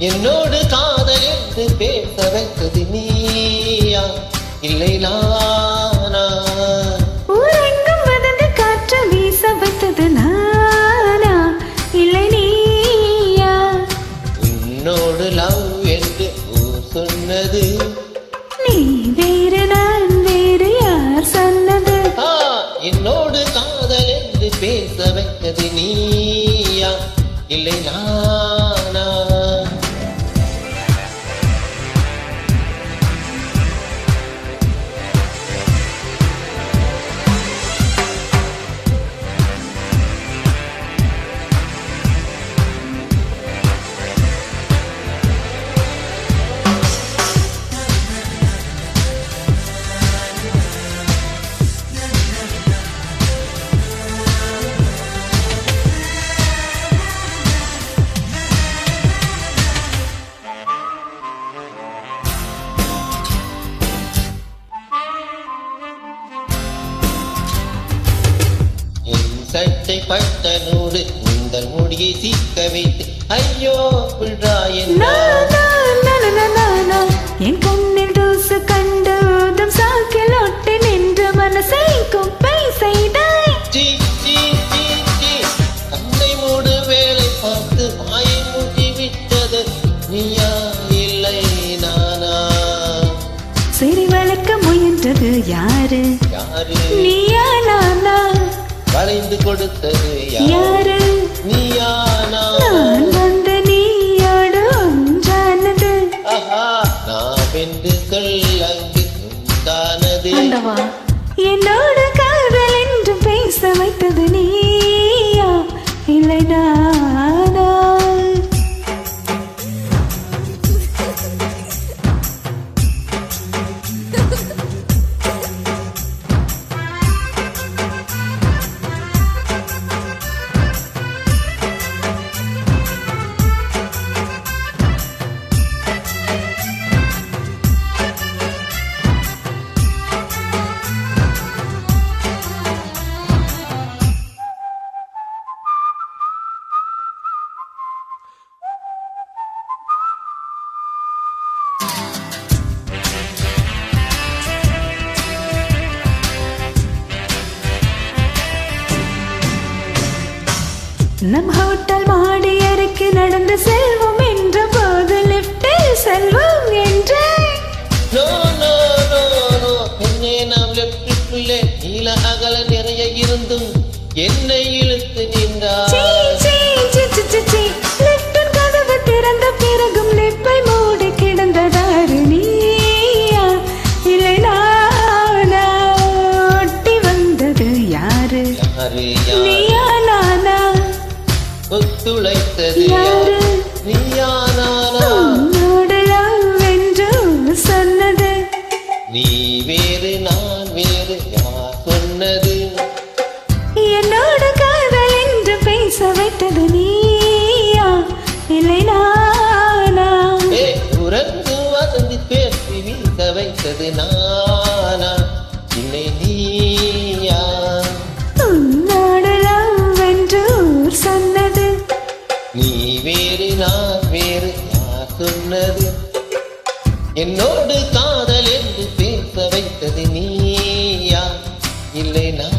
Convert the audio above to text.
என்னோடு காதல் என்று பேச வைத்தது நீயா இல்லை நானா? ஊரெங்கும் வதந்து காற்று வீச வைத்தது நானா இல்லை நீயா? உன்னோடு லவ் என்று ஊர் சொன்னது நீ வேறு நான் வேறு யார் சொன்னது? என்னோடு காதல் என்று பேச வைத்தது நீயா இல்லை நானா? சட்டை பட்டனோடு உங்கள் முடியை சீக்க வைத்து ஐயோ விழாயின் என் கண்ணில் தூசு கண்டு ஊதும் சாக்கில் ஒட்டி நின்று மனசை குப்பை செய்தாய். கண்ணை மூடு வேலை பார்த்து மாயை மூட்டி விட்டது நீயா இல்லை நானா? சிறி வளர்க்க முயன்றது யாரு? நீயா நானா? வளைந்து கொடுத்தது யாரு? நீயா நான் வந்து நீயோடு ஒன்றானது. நான் வென்று சொல்லங்கு தானது. என்னோடு காதல் என்று பேச வைத்தது நீயா இல்லை நானா? நம் ஹோட்டல் மாடி அறைக்கு நடந்து செல்வோம் என்ற போது லிப்டில் செல்வோம் என்று நாம் லெப்டுக்குள்ளே நீல அகல நிறைய இருந்தும் என்னை இழுத்து நின்றார். லிப்டின் கதவு திறந்த பிறகும் லிப்பை மூடி கிடந்ததாரு நீயா இல்லை நானா? ஒட்டி வந்தது யாரு? நீயா நானா? ஒத்துழைத்தது யாரு? நீயா நானா? உன்னோடு லவ் என்று சொன்னது நீ வேறு நான் வேறு யார் சொன்னது? என்னோடு காதல் என்று பேச வைத்தது நீயா இல்லை நானா? உறங்கு வசந்தி பேசி வீச வைத்தது நானா இல்லை நீயா? உன்னோடு லவ் என்று சொன்னது நீ வேறு நான் வேறு யார் சொன்னது? என்னோடு காதல் என்று பேச வைத்தது நீயா இல்லை நான்?